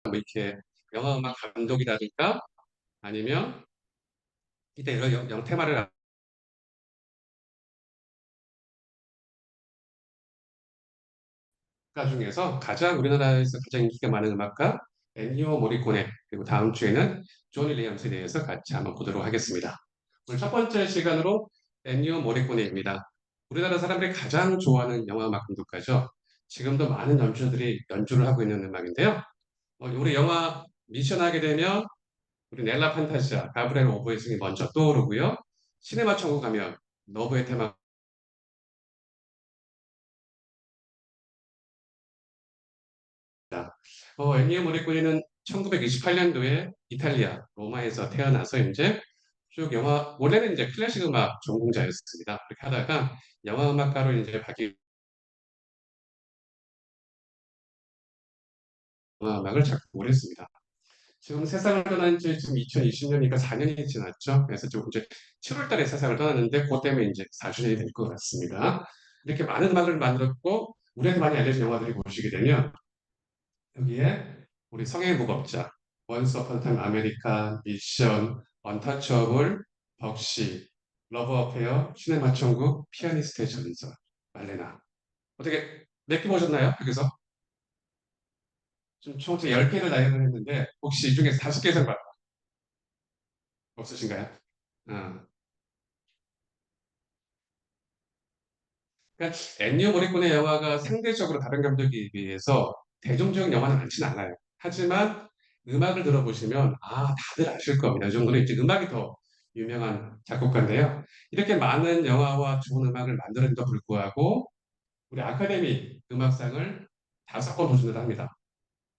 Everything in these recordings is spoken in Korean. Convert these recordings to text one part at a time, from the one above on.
뭐 이렇게 영화 음악 감독이라든가 아니면 이때 이런 테마를 음악가 중에서 가장 우리나라에서 가장 인기가 많은 음악가 엔니오 모리코네 그리고 다음 주에는 조니 리암스에 대해서 같이 한번 보도록 하겠습니다. 오늘 첫 번째 시간으로 엔니오 모리코네입니다. 우리나라 사람들이 가장 좋아하는 영화 음악 감독가죠. 지금도 많은 연주자들이 연주를 하고 있는 음악인데요. 우리 영화 미션 하게 되면 우리 넬라 판타지아, 가브리엘 오보에승이 먼저 떠오르고요. 시네마 천국 가면 너브의 테마 엔니오 모리코니는 1928년도에 이탈리아 로마에서 태어나서 이제 쭉 영화 원래는 이제 클래식 음악 전공자였습니다. 그렇게 하다가 영화 음악가로 이제 바뀌 영화 음악을 작곡을 했습니다. 지금 세상을 떠난 지 지금 2020년이니까 4년이 지났죠. 그래서 지금 이제 7월 달에 세상을 떠났는데 그것 때문에 이제 4주년이 될 것 같습니다. 이렇게 많은 음악을 만들었고 우리한테 많이 알려진 영화들이 보시게 되면 여기에 우리 성의 무법자, 원스 어폰 타임 아메리칸, 미션, 언터처블, 벅시, 러브 어페어, 시네마 천국, 피아니스트의 전설, 말레나. 어떻게 몇 개 보셨나요? 여기서? 좀 총 10개를 나열을 했는데 혹시 이 중에서 5개 이상 없으신가요? 어. 그러니까 엔니오 모리코네 영화가 상대적으로 다른 감독에 비해서 대중적인 영화는 많지는 않아요. 하지만 음악을 들어보시면 다들 아실 겁니다. 이 정도는 이제 음악이 더 유명한 작곡가인데요. 이렇게 많은 영화와 좋은 음악을 만들었는데도 불구하고 우리 아카데미 음악상을 5번 도전을 합니다.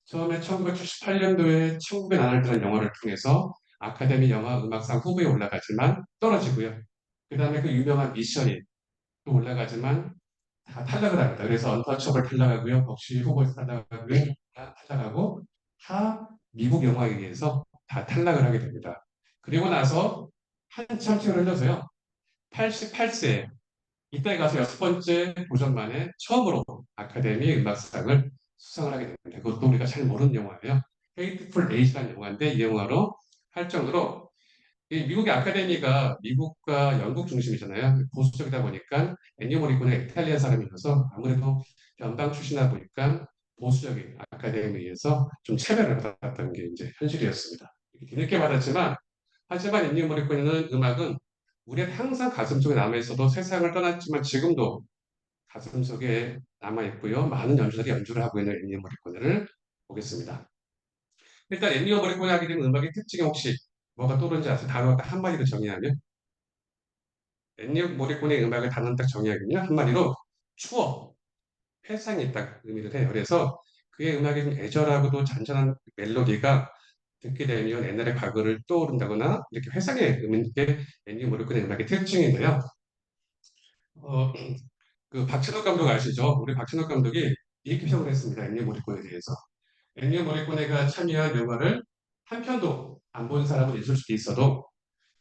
처음에 1978년도에 천국의 나날이라는 영화를 통해서 아카데미 영화 음악상 후보에 올라가지만 떨어지고요. 그 다음에 그 유명한 미션이 또 올라가지만 다 탈락을 합니다. 그래서 언터처블 탈락하고요. 벅시 후보에서 탈락하고요. 다 탈락하고 다 미국 영화에 의해서 다 탈락을 하게 됩니다. 그리고 나서 한참 세월을 흘러서요. 88세 이때 가서 6번째 도전 만에 처음으로 아카데미 음악상을 수상을 하게 됩니다. 그것도 우리가 잘 모르는 영화예요. 헤이트풀 에이지라는 영화인데 이 영화로 할 정도로 이 미국의 아카데미가 미국과 영국 중심이잖아요. 보수적이다 보니까 엔니오 모리코네 이탈리아 사람이라서 아무래도 연방 출신이다 보니까 보수적인 아카데미에 의해서 좀 차별을 받았던 게 이제 현실이었습니다. 이렇게 뒤늦게 받았지만 하지만 엔니오 모리코네는 음악은 우리한테 항상 가슴속에 남아있어도 세상을 떠났지만 지금도 가슴속에 남아있고요. 많은 연주자들이 연주를 하고 있는 엔니오 모리코네를 보겠습니다. 일단 엔니오 모리코네 하게 되면 음악의 특징이 혹시 뭐가 떠오르는지 아세요? 단어 딱 한마디로 정의하면 엔니오 모리코네 음악을 단어 딱 정의하면요. 한마디로 추억, 회상이 딱 의미를 해요. 그래서 그의 음악의 좀 애절하고도 잔잔한 멜로디가 듣게 되면 옛날의 과거를 떠오른다거나 이렇게 회상의 의미인 게 엔니오 모리코네 음악의 특징인데요. 어, 그 박찬욱 감독 아시죠? 우리 박찬욱 감독이 이렇게 평을 했습니다. 엔니오 모리코네에 대해서. 엔니오 모리코네가 참여한 영화를 한 편도 안 본 사람은 있을 수도 있어도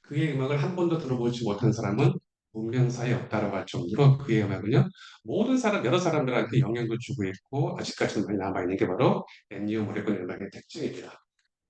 그의 음악을 한 번도 들어보지 못한 사람은 문명사에 없다라고 할 정도로 그의 음악은요 모든 사람 여러 사람들한테 영향을 주고 있고 아직까지도 많이 남아 있는 게 바로 엔니오 모리코네 음악의 특징입니다.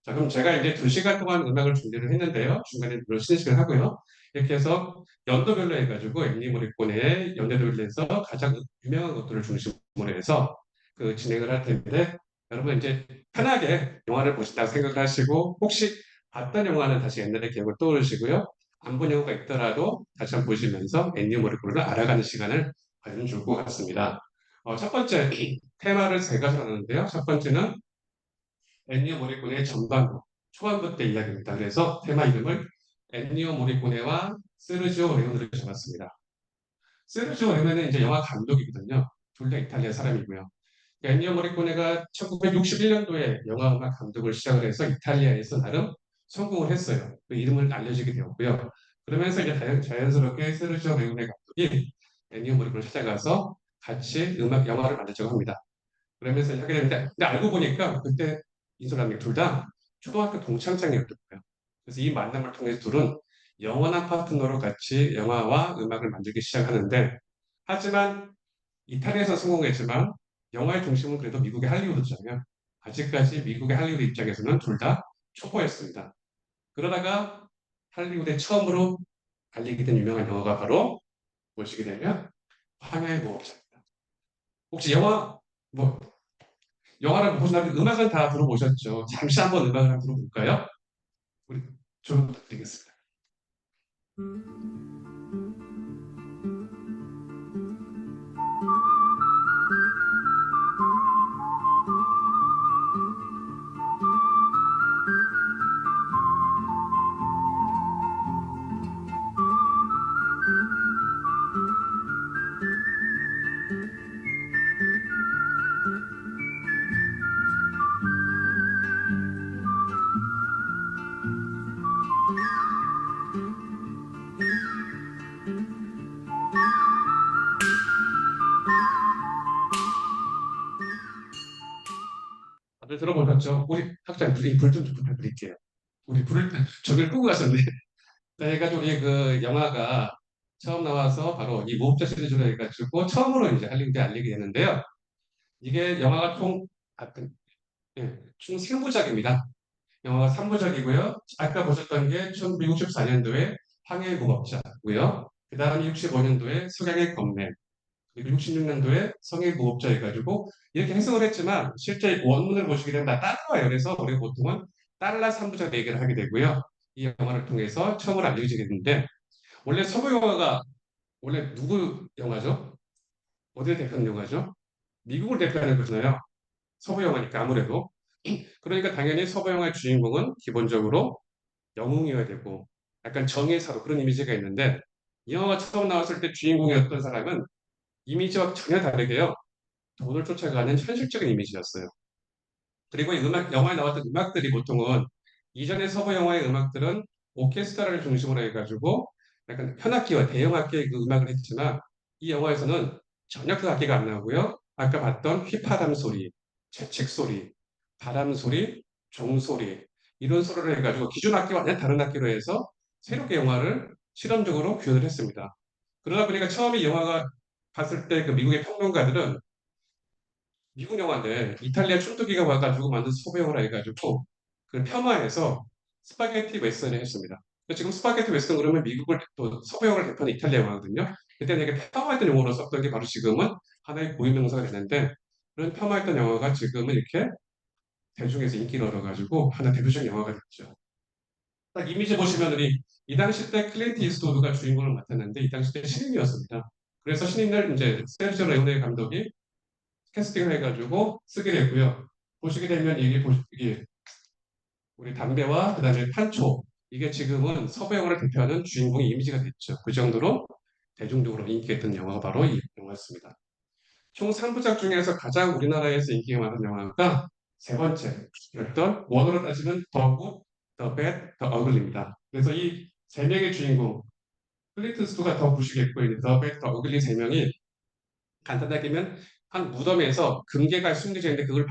자 그럼 제가 이제 2시간 동안 음악을 준비를 했는데요. 중간에 물론 쉬는 시간 하고요. 이렇게 해서 연도별로 해가지고 엔니오 모리코네의 연도별로 해서 가장 유명한 것들을 중심으로 해서 그 진행을 할 텐데 여러분 이제 편하게 영화를 보신다고 생각을 하시고 혹시 봤던 영화는 다시 옛날의 기억을 떠올리시고요. 안 본 영화가 있더라도 다시 한번 보시면서 엔니오 모리코네를 알아가는 시간을 가지면 좋을 것 같습니다. 첫 번째 테마를 세 가지 나누는데요. 첫 번째는 엔니오 모리코네의 전반부, 초반부 때 이야기입니다. 그래서 테마 이름을 엔니오 모리코네와 세르지오 레오네를 정했습니다. 세르지오 레오네는 이제 영화 감독이거든요. 둘 다 이탈리아 사람이고요. 엔니오 모리코네가 1961년도에 영화 음악 감독을 시작을 해서 이탈리아에서 나름 성공을 했어요. 그 이름을 알려지게 되었고요. 그러면서 이제 자연스럽게 세르지오 레오네 감독이 엔니오 모리코네를 찾아가서 같이 영화를 만들자고 합니다. 그러면서 하게 되는데 근데 알고 보니까 그때 인솔람이 둘 다 초등학교 동창장이었더라고요. 그래서 이 만남을 통해서 둘은 영원한 파트너로 같이 영화와 음악을 만들기 시작하는데 하지만 이탈리아에서 성공했지만 영화의 중심은 그래도 미국의 할리우드잖아요. 아직까지 미국의 할리우드 입장에서는 둘 다 초보였습니다. 그러다가 할리우드에 처음으로 알리게 된 유명한 영화가 바로 보시게 되면 황야의 모험자입니다. 혹시 뭐 영화를 보신다면 음악은 다 들어보셨죠? 잠시 한번 음악을 한번 들어볼까요? 우리 좀 부탁드리겠습니다. 다들 들어보셨죠? 우리 학장님 불좀 부탁드릴게요. 우리 불을 저기를 끄고 가셨네. 네, 해가지고 이그 영화가 처음 나와서 바로 이 무법자 시리즈로 해가지고 처음으로 이제 할리우드에 알리게 되는데요. 이게 영화가 총 3부작입니다. 영화가 3부작이고요. 아까 보셨던 게 1964년도에 황해의 무법자고요. 그 다음에 65년도에 석양의 검맨, 그리고 66년도에 성의 무법자 해가지고 이렇게 해석을 했지만 실제 원문을 보시게 되면 다 따라와요. 그래서 우리가 보통은 달러 3부작 얘기를 하게 되고요. 이 영화를 통해서 처음으로 알려지게 됐는데 원래 서부 영화가 원래 누구 영화죠? 어디를 대표하는 영화죠? 미국을 대표하는 거잖아요. 서부 영화니까 아무래도. 그러니까 당연히 서부 영화의 주인공은 기본적으로 영웅이어야 되고 약간 정의의 사도 그런 이미지가 있는데 이 영화가 처음 나왔을 때 주인공이었던 사람은 이미지와 전혀 다르게요. 돈을 쫓아가는 현실적인 이미지였어요. 그리고 이 영화에 나왔던 음악들이 보통은 이전의 서부 영화의 음악들은 오케스트라를 중심으로 해가지고 약간 현악기와 대형악기의 그 음악을 했지만 이 영화에서는 전혀 그 악기가 안 나오고요. 아까 봤던 휘파람 소리, 채찍 소리, 바람 소리, 종 소리 이런 소리를 해가지고 기존 악기와 완전 다른 악기로 해서 새롭게 영화를 실험적으로 구현을 했습니다. 그러다 보니까 처음에 이 영화가 봤을 때 그 미국의 평론가들은 미국 영화인데 이탈리아 촌뜨기가 와가지고 만든 소배 영화라 해가지고 그 폄하해서 스파게티 웨스턴을 했습니다. 지금 스파게티 웨스턴 그러면 미국을 또 서부 영화를 대표하는 이탈리아 영화거든요. 그때는 이게 폄하했던 용어로 썼던 게 바로 지금은 하나의 고유명사가 됐는데 그런 폄하했던 영화가 지금은 이렇게 대중에서 인기를 얻어가지고 하나 대표적인 영화가 됐죠. 딱 이미지 보시면 우리 이 당시 때 클린트 이스트우드가 주인공을 맡았는데 이 당시 때 신인이었습니다. 그래서 신인을 이제 세르지오 레오네 감독이 캐스팅을 해가지고 쓰게 됐고요. 보시게 되면 이게 우리 담배와 그다음에 판초 이게 지금은 서부 영화를 대표하는 주인공의 이미지가 됐죠. 그 정도로 대중적으로 인기가 있던 영화가 바로 이 영화였습니다. 총 3부작 중에서 가장 우리나라에서 인기가 많은 영화가 세 번째였던 원어로 따지면 The Good, The Bad, The Ugly입니다. 그래서 이 세 명의 주인공 클린트 스투가 더 보시겠고 The Bad, The Ugly 세 명이 간단하게 하면 한 무덤에서 금괴가 숨겨져 있는데 그걸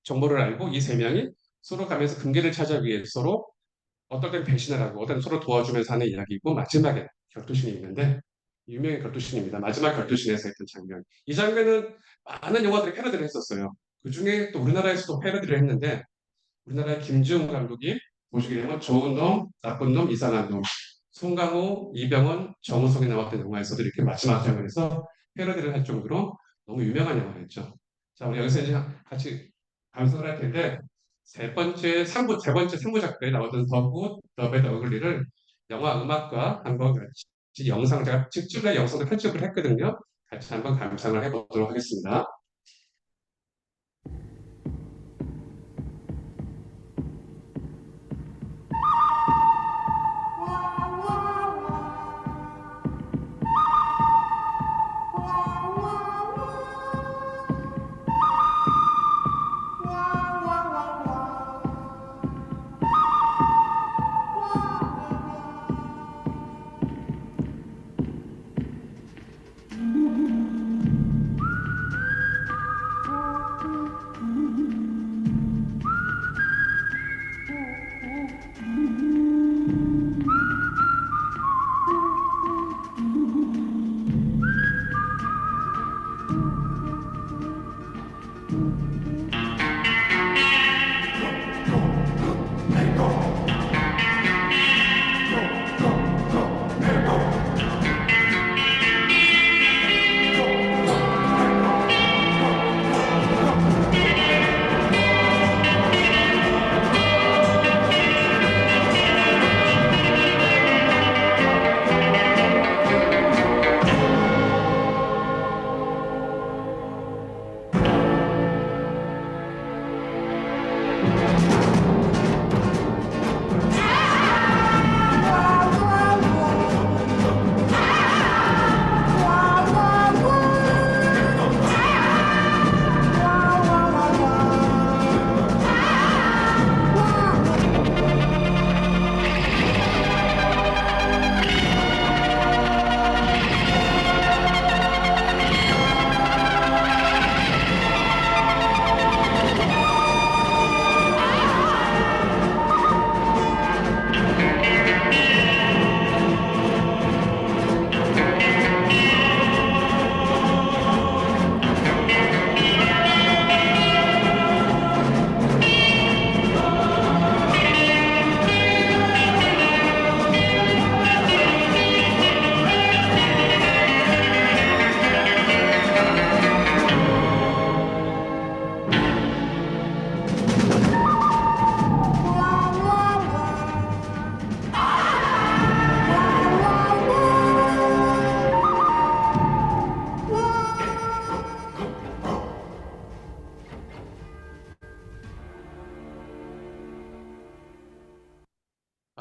정보를 알고 이 세 명이 서로 가면서 금괴를 찾아오기 위해 서로 어떨 땐 배신을 하고 어떤 서로 도와주면서 하는 이야기이고 마지막에 결투신이 있는데 유명한 결투신입니다. 마지막 결투신에서 했던 장면. 이 장면은 많은 영화들이 패러디를 했었어요. 그 중에 또 우리나라에서도 패러디를 했는데 우리나라의 김지훈 감독이 보시게 되면 좋은 놈, 나쁜 놈, 이상한 놈, 송강호, 이병헌, 정우성이 나왔던 영화에서도 이렇게 마지막 장면에서 패러디를 할 정도로 너무 유명한 영화였죠. 자, 우리 여기서 이제 같이 감상을 할 텐데 세 번째 3부작에 나왔던 더 굿, 더 배드 어글리를 영화 음악과 한번 같이 영상 제가 직접 영상도 편집을 했거든요. 같이 한번 감상을 해보도록 하겠습니다.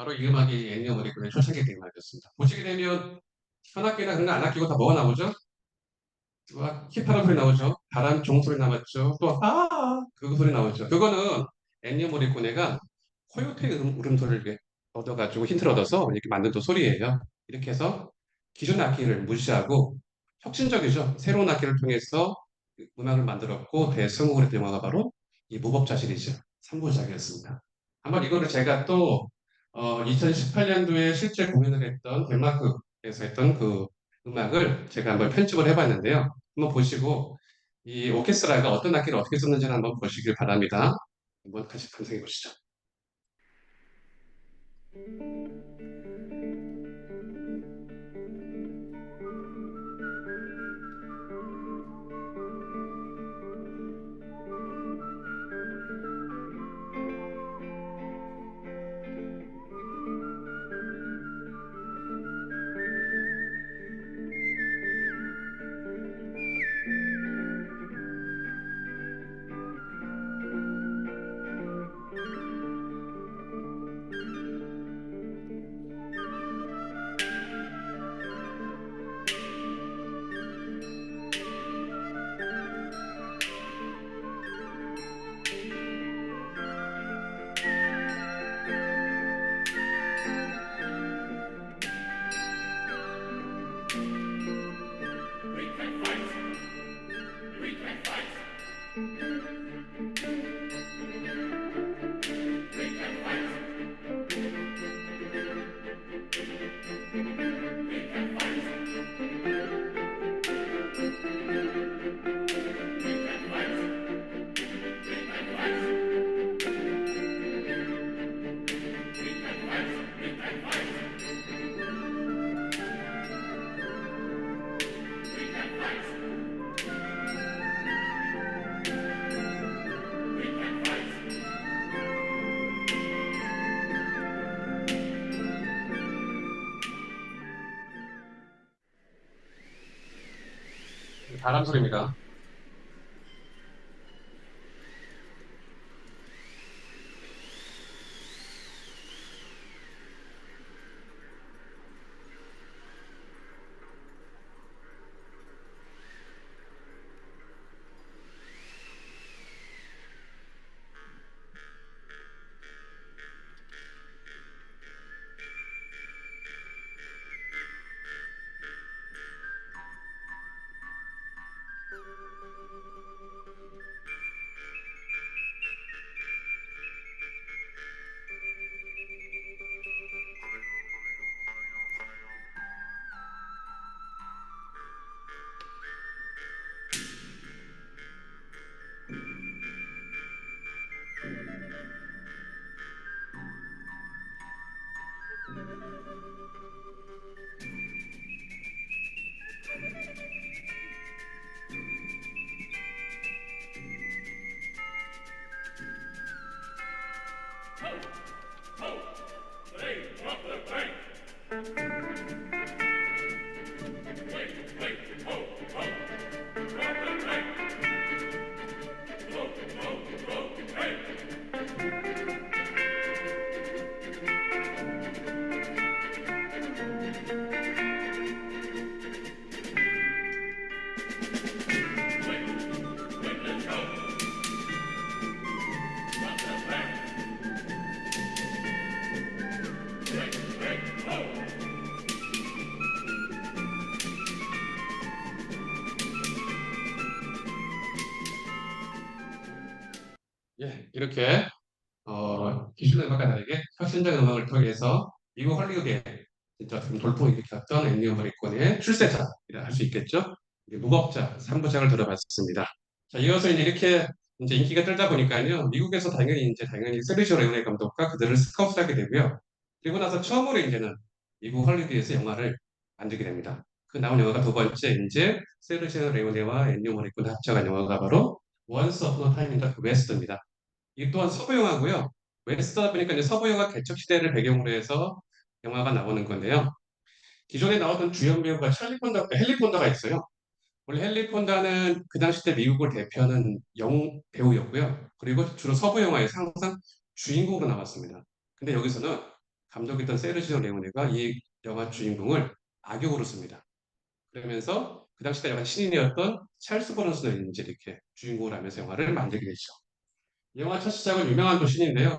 바로 이 음악이 엔니오 모리콘의 초창기 때 음악이었습니다. 보시게 되면 현악기나 그런 거 안 아끼고 다 뭐가 나오죠? 막 기타로 소리 나오죠. 바람 종소리 나왔죠. 또 그 소리 나오죠. 그거는 엔니오 모리코네가 코요테 울음소리를 이렇게 얻어가지고 힌트를 얻어서 이렇게 만든 또 소리예요. 이렇게 해서 기존 악기를 무시하고 혁신적이죠. 새로운 악기를 통해서 음악을 만들었고 대성공을 했던 영화가 바로 이 무법자 시리즈 3부작이었습니다. 한번 이거를 제가 또 2018년도에 실제 공연을 했던 덴마크에서 했던 그 음악을 제가 한번 편집을 해봤는데요. 한번 보시고 이 오케스트라가 어떤 악기를 어떻게 썼는지를 한번 보시길 바랍니다. 한번 같이 감상해 보시죠. 바람 소리입니다. 예, 이렇게 기존 음악과 다르게 혁신적 음악을 통해서 미국 헐리우드에 진짜 좀 돌풍을 일으켰던 엔니오 모리콘의 출세작이라 할 수 있겠죠. 이게 무법자 3부작을 들어봤습니다. 자, 이어서 이제 이렇게 이제 인기가 뜨다 보니까요. 미국에서 당연히 세르지오 레오네 감독과 그들을 스카우트하게 되고요. 그리고 나서 처음으로 이제는 미국 헐리우드에서 영화를 만들게 됩니다. 그 나온 영화가 두 번째 이제 세르지오 레오네와 엔니오 모리콘이 합작한 영화가 바로 원스 어폰 어 타임 인 더 웨스트입니다. 이 또한 서부 영화고요. 웨스트다 보니까 이제 서부 영화 개척 시대를 배경으로 해서 영화가 나오는 건데요. 기존에 나왔던 주연 배우가 헨리 폰다가 있어요. 원래 헨리 폰다는 그 당시 때 미국을 대표하는 영웅 배우였고요. 그리고 주로 서부 영화에서 항상 주인공으로 나왔습니다. 근데 여기서는 감독이었던 세르지오 레오네가 이 영화 주인공을 악역으로 씁니다. 그러면서 그 당시 때 약간 신인이었던 찰스 브론슨을 이제 이렇게 주인공으로 하면서 영화를 만들게 되죠. 이 영화 첫 시작은 유명한 도시인데요.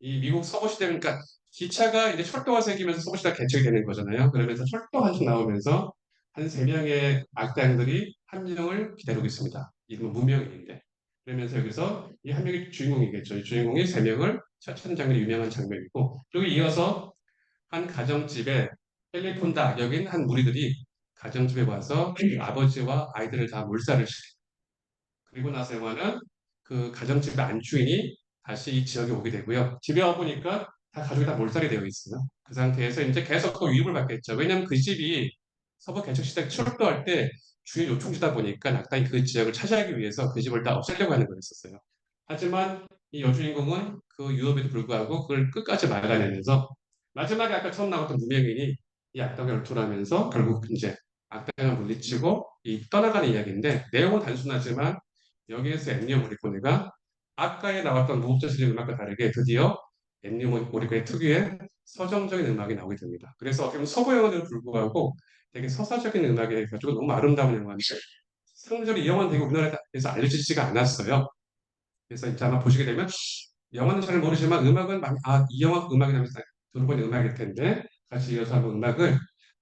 이 미국 서부시대 그러니까 기차가 이제 철도가 생기면서 서부시대가 개척이 되는 거잖아요. 그러면서 철도 한쪽 나오면서 한 세 명의 악당들이 한 명을 기다리고 있습니다. 이름은 무명인데. 그러면서 여기서 이 한 명이 주인공이겠죠. 이 주인공이 세 명을 처치하는 장면이 유명한 장면이고 그리고 이어서 한 가정집에 헬리콘다 악역인 한 무리들이 가정집에 와서 아버지와 아이들을 다 몰살을 시켜요. 그리고 나서 영화는 그 가정집의 안주인이 다시 이 지역에 오게 되고요. 집에 와 보니까 다 가족이 다 몰살이 되어 있어요. 그 상태에서 이제 계속 또 위협을 받겠죠. 왜냐하면 그 집이 서부 개척 시대 출도할 때 주요 요충지다 보니까 낙당이 그 지역을 차지하기 위해서 그 집을 다 없애려고 하는 거였었어요. 하지만 이 여주인공은 그 유업에도 불구하고 그걸 끝까지 막아내면서 마지막에 아까 처음 나왔던 무명인이 이 악당을 결투하면서 결국 이제 악당을 물리치고 이 떠나가는 이야기인데 내용은 단순하지만 여기에서 엠니오 모리코네가 아까에 나왔던 무법자들의 음악과 다르게 드디어 엠니오 모리코네 특유의 서정적인 음악이 나오게 됩니다. 그래서 어떻게 보면 서부 영화에도 불구하고 되게 서사적인 음악이 가지고 너무 아름다운 영화인데 상대적으로 이 영화는 되게 우리나라에서 알려지지가 않았어요. 그래서 이제 아마 보시게 되면 영화는 잘 모르지만 음악은 많이 이 영화 음악이 나면서 들어본 음악일 텐데 같이 이어서 한번 음악을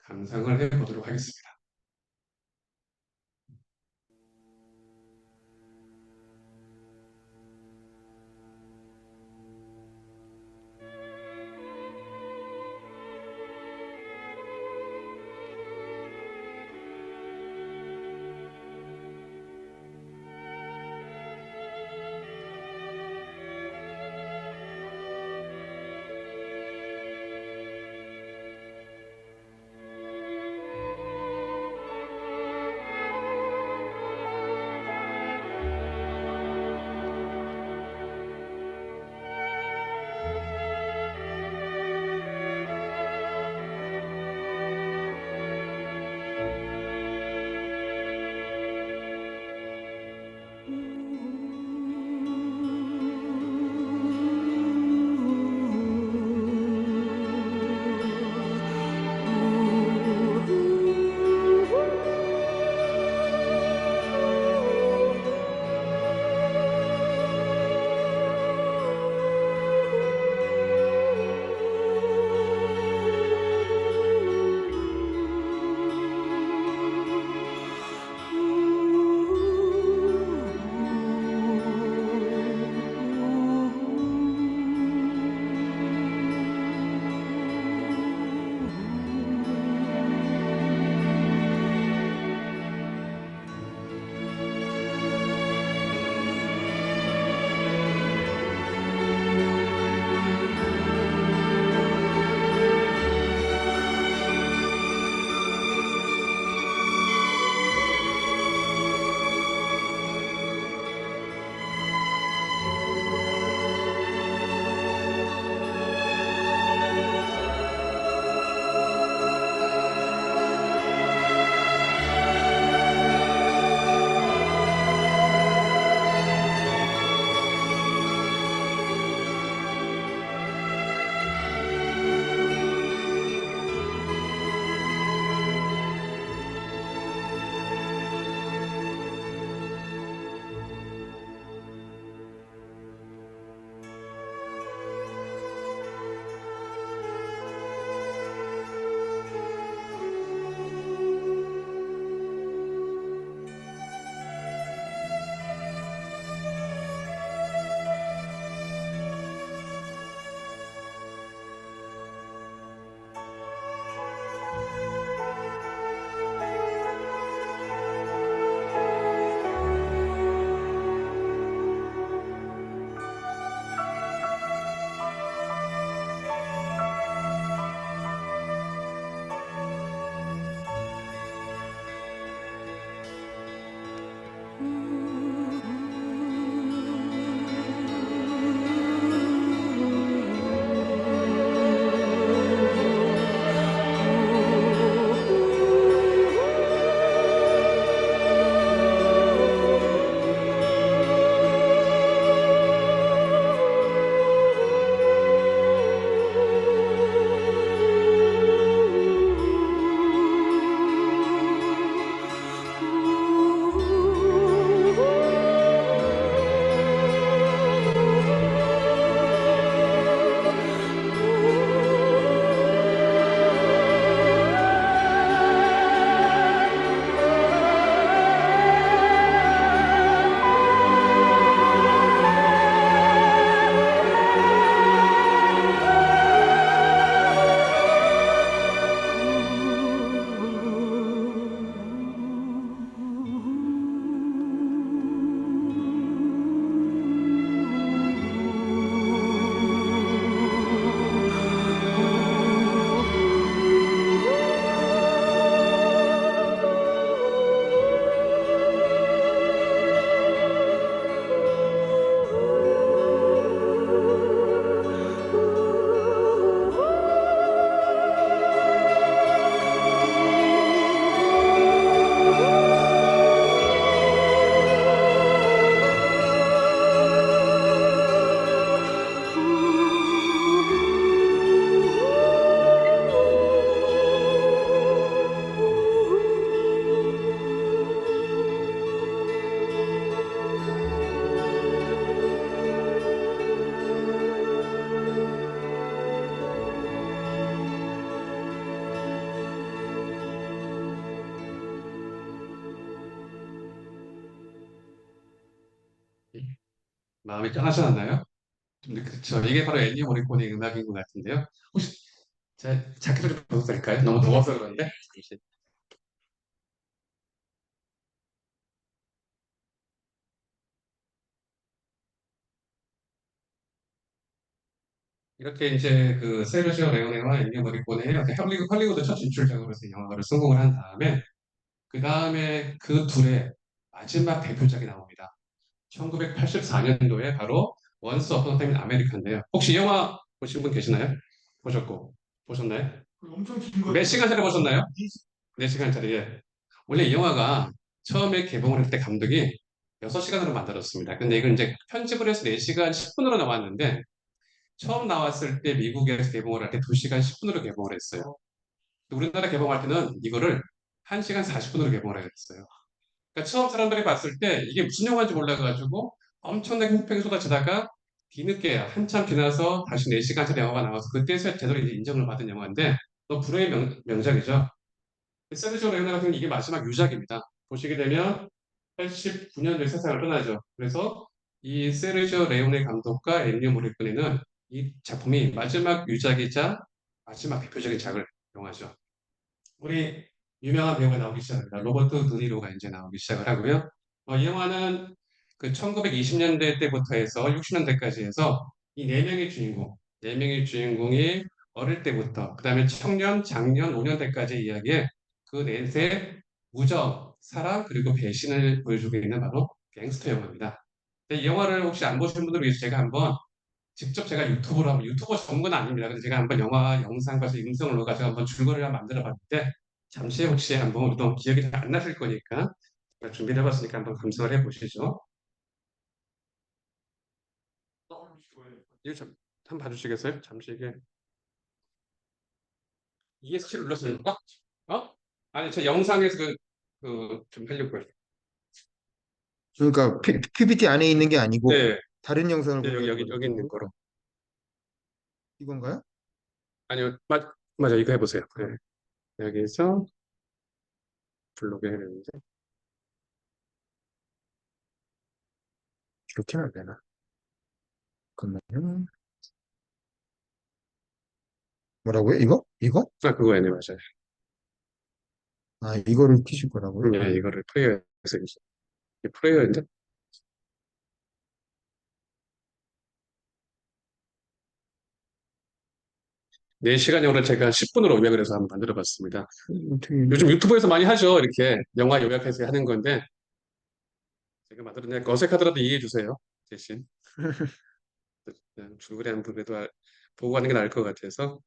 감상을 해보도록 하겠습니다. 마음이 짠하지 않나요? 그렇죠. 이게 바로 엔니오 모리코니 음악인 것 같은데요. 혹시 제 자켓을 좀 벗어도 될까요? 너무 더워서 그런데. 잠시. 이렇게 이제 그 세르지오 레오네와 엔니오 모리코네의 이렇게 헐리우드 첫 진출작으로 해서 영화를 성공을 한 다음에 그 다음에 그 둘의 마지막 대표작이 나옵니다. 1984년도에 바로 원스 어폰 타임 인 아메리카인데요. 혹시 이 영화 보신 분 계시나요? 보셨고 보셨나요? 엄청 긴 몇 거예요. 시간짜리 보셨나요? 4시간짜리. 예. 원래 이 영화가 처음에 개봉을 할 때 감독이 6시간으로 만들었습니다. 근데 이걸 이제 편집을 해서 4시간 10분으로 나왔는데 처음 나왔을 때 미국에서 개봉을 할 때 2시간 10분으로 개봉을 했어요. 우리나라 개봉할 때는 이거를 1시간 40분으로 개봉을 했어요. 그러니까 처음 사람들이 봤을 때 이게 무슨 영화인지 몰라가지고 엄청나게 호평이 쏟아지다가 뒤늦게 한참 지나서 다시 4시간짜리 영화가 나와서 그때서야 제대로 이제 인정을 받은 영화인데 또 불후의 명작이죠. 세르지오 레오네 같은 경우는 이게 마지막 유작입니다. 보시게 되면 89년도에 세상을 떠나죠. 그래서 이 세르지오 레오네 감독과 엔니오 모리코네는 이 작품이 마지막 유작이자 마지막 대표적인 작을 영화죠. 우리 유명한 배우가 나오기 시작합니다. 로버트 드니로가 이제 나오기 시작을 하고요. 이 영화는 그 1920년대 때부터 해서 60년대까지 해서 이 네 명의 주인공, 네 명의 주인공이 어릴 때부터 그다음에 청년, 장년, 5년대까지 이야기에 그 넷의 우정, 사랑 그리고 배신을 보여주고 있는 바로 갱스터 영화입니다. 근데 이 영화를 혹시 안 보신 분들을 위해서 제가 한번 직접 제가 유튜브로 한번 유튜버 전문은 아닙니다. 근데 제가 한번 영화 영상 가서 음성을 넣어가지고 한번 줄거리를 한번 만들어 봤는데 잠시 혹시 한번 우리도 기억이 잘 안 나실 거니까 제가 준비를 해봤으니까 한번 감상을 해보시죠. 이거 한번 봐주시겠어요? 잠시 이게 ESC 눌렀습니까? 어? 아니 저 영상에서 좀 하려고요. 그러니까 PPT 안에 있는 게 아니고 네, 다른 영상을 네 공유하는 여기 거라고. 있는 거로. 이건가요? 아니요, 맞아 이거 해보세요. 네. 여기서 블로그 해야 되는데 이렇게는 안 되나? 잠깐만요. 뭐라고요? 이거? 이거? 아 그거였네 맞아요. 아, 이거를 키실 거라고요? 네, 이거를 프레이어에서 이게 프레이어인데 네 시간용으로 제가 10분으로 요약을 해서 한번 만들어 봤습니다. 어떻게, 요즘 유튜브에서 많이 하죠. 이렇게 영화 요약해서 하는 건데 제가 만들어내니까 어색하더라도 이해해 주세요. 대신 그냥 줄거리 한 부분에도 보고 가는 게 나을 것 같아서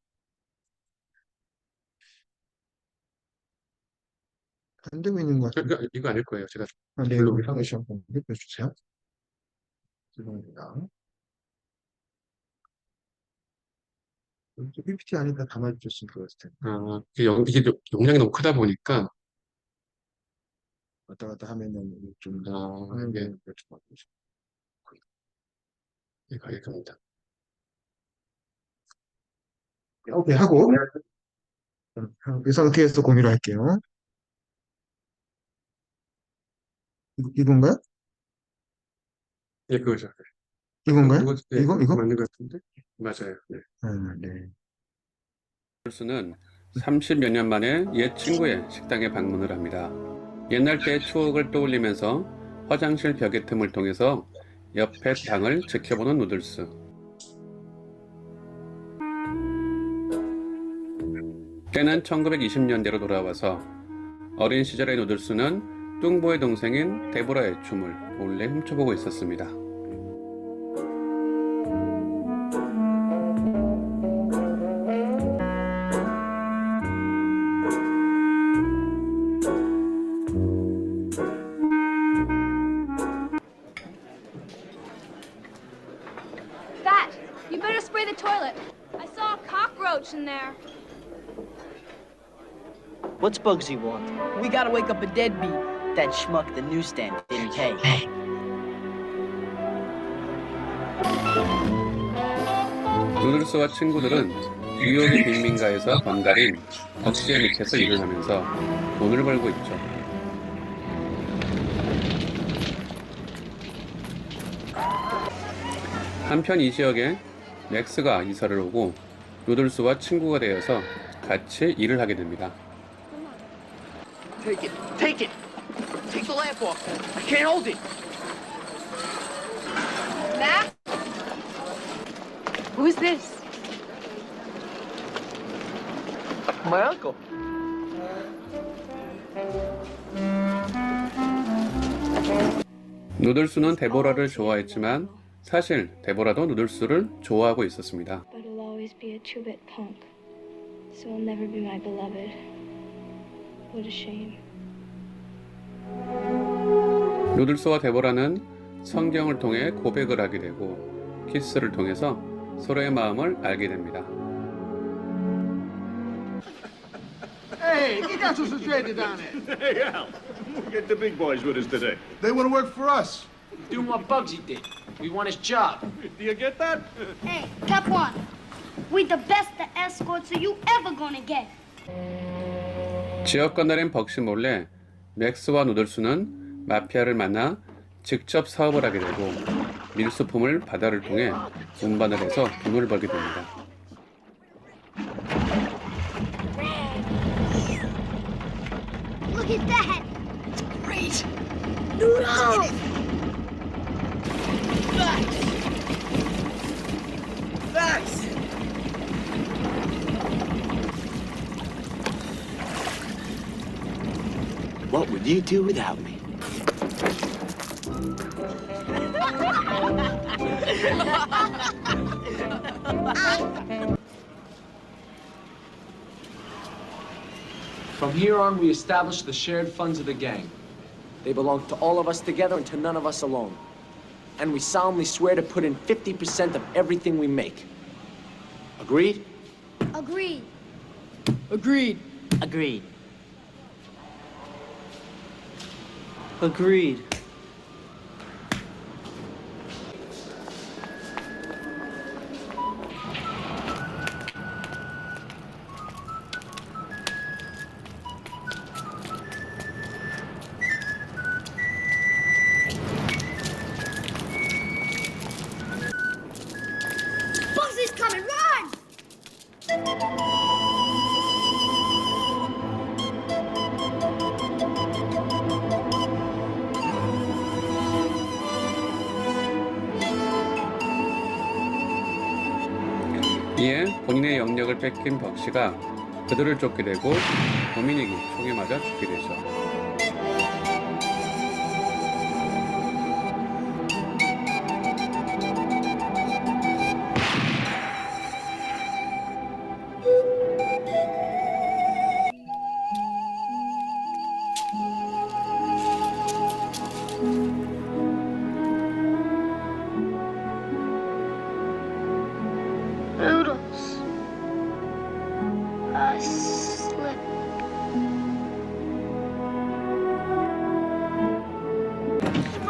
안 되고 있는 것 같은데. 이거 아닐 거예요. 제가 아, 네, 이거 블로그 다시 한번 해주세요. 죄송합니다. PPT 안에다 담아주셨으면 좋았을 텐데. 이게 용량이 너무 크다 보니까 왔다 갔다 하면은 좀 이게 화면을 좀 바꾸죠. 이겁니다. 오케이, 하고, 이 상태에서 공유를 할게요. 이건가요? 예, 그거죠. 이건가요? 예, 이거? 맞는 것 같은데 맞아요. 네. 네. 는 30여 년 만에 옛 친구의 식당에 방문을 합니다. 옛날 때의 추억을 떠올리면서 화장실 벽의 틈을 통해서 옆에 방을 지켜보는 누들스. 때는 1920년대로 돌아와서 어린 시절의 누들스는 뚱보의 동생인 데보라의 춤을 몰래 훔쳐보고 있었습니다. Fat, you better spray the toilet. I saw a cockroach in there. What's Bugsy want? We gotta wake up a deadbeat. That schmuck at the newsstand didn't pay. 누들스와 친구들은 뉴욕의 빈민가에서 번달인 덕시의 밑에서 일을 하면서 돈을 벌고 있죠. 한편 이 지역에 맥스가 이사를 오고 누들스와 친구가 되어서 같이 일을 하게 됩니다. Take it. Take it. Take the lamp off. I can't hold it. Max? Who's this? My uncle. 누들스는 데보라를 좋아했지만 사실 데보라도 누들스를 좋아하고 있었습니다. But he'll always be a two-bit punk. So he'll never be my beloved. What a shame. 누들스와 데보라는 성경을 통해 고백을 하게 되고 키스를 통해서 서로의 마음을 알게 됩니다. Hey, ¿qué caso sucede down there? Hey, Al, we'll get the big boys with us today. They want to work for us. Doing what Bugsy did. We want his job. Do you get that? Hey, Cap1, we the best escorts you ever gonna get. 지역 건너린 벅시 몰래 맥스와 누들스는 마피아를 만나 직접 사업을 하게 되고 밀수품을 바다를 통해 운반을 해서 돈을 벌게 됩니다. Look at that! It's great! Noodles! Nice. What would you do without me? From here on, we establish the shared funds of the gang. They belong to all of us together and to none of us alone. And we solemnly swear to put in 50% of everything we make. Agreed? Agreed. Agreed. Agreed. Agreed. Bugsy's coming, run! 이에 본인의 영역을 뺏긴 벅시가 그들을 쫓게 되고 도미닉이 총에 맞아 죽게 되죠. Noodles. A slip.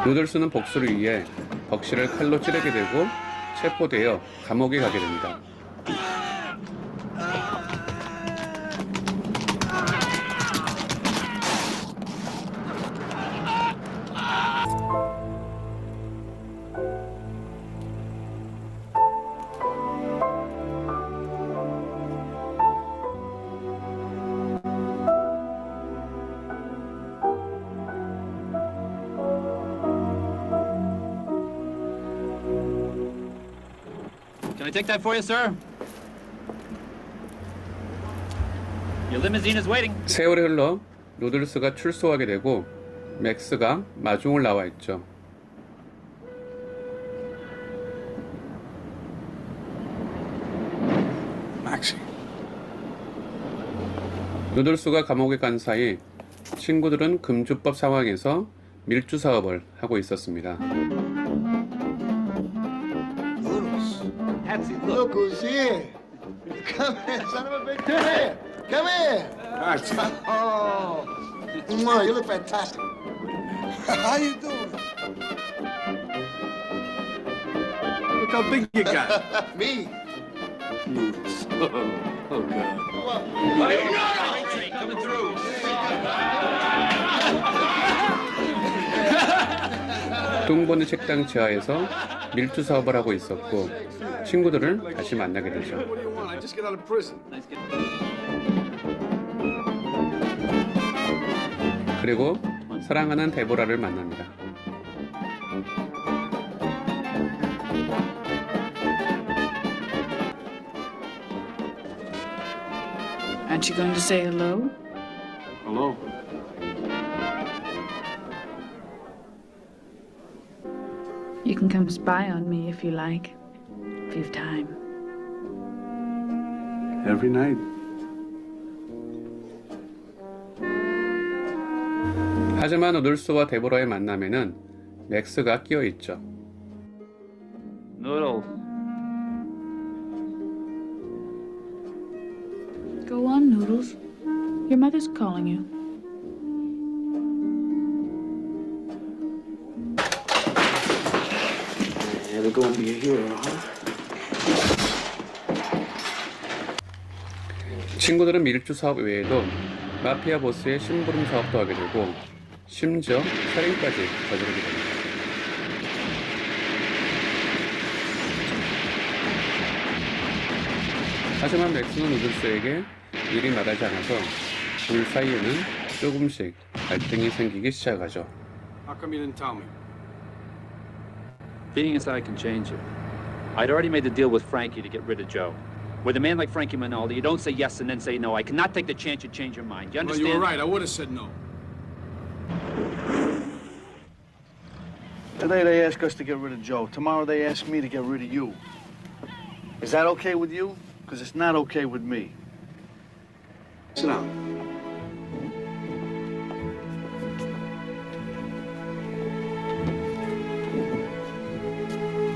누들스는 복수를 위해 벅시를 칼로 찌르게 되고 체포되어 감옥에 가게 됩니다. Can I take that for you, sir? Your limousine is waiting. 세월이 흘러 누들스가 출소하게 되고 맥스가 마중을 나와 있죠. Maxie. 누들스가 감옥에 간 사이 친구들은 금주법 상황에서 밀주 사업을 하고 있었습니다. Noodles. Patsy, Look who's here. Come here, son of a bitch. Come here. Come here. Oh. Mwah, you look fantastic. How you doing? Look how big you got. Me. Noodles. Oh, God. Coming through. 뚱보는 식당 지하에서 밀주 사업을 하고 있었고 친구들을 다시 만나게 되죠. What do you want? I just got out of prison. 그리고 사랑하는 데보라를 만납니다. Aren't you going to say hello? Hello. You can come spy on me if you like. If you've time. Every night. 하지만 누들스와 데보라의 만남에는 맥스가 끼어 있죠. Noodle. Go on, Noodles. Your mother's calling you. Yeah, they're gonna be a hero, huh? 친구들은 밀주 사업 외에도 마피아 보스의 심부름 사업도 하게 되고 심지어 살인까지 저지르게 됩니다. 하지만 맥스는 누들스에게 일이 말하지 않아서 둘 사이에는 조금씩 갈등이 생기기 시작하죠. How come you didn't tell me? Being inside can change you. I'd already made the deal with Frankie to get rid of Joe. With a man like Frankie Minaldi, you don't say yes and then say no. I cannot take the chance you change your mind. You Well, understand? you were right. I would have said no. Today they ask us to get rid of Joe. Tomorrow they ask me to get rid of you. Is that okay with you? Because it's not okay with me. Sit down.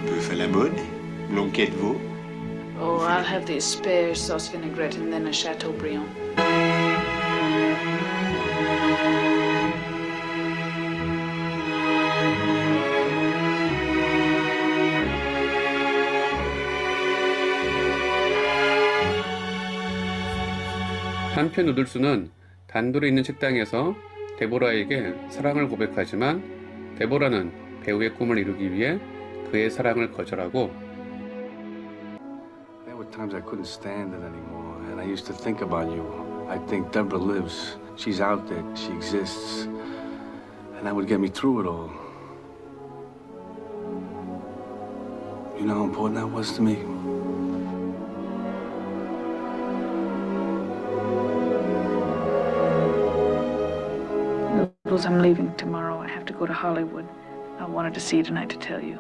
Bœuf à la mode, blanquette veau. Oh, I'll have the spare sauce vinaigrette and then a Chateaubriand. 한편 누들스는 단둘이 있는 식당에서 데보라에게 사랑을 고백하지만 데보라는 배우의 꿈을 이루기 위해 그의 사랑을 거절하고 There were times I couldn't stand it anymore, and I used to think about you. I think Deborah lives. She's out there. She exists. And that would get me through it all. You know how important that was to me? Noodles, I'm leaving tomorrow. I have to go to Hollywood. I wanted to see you tonight to tell you.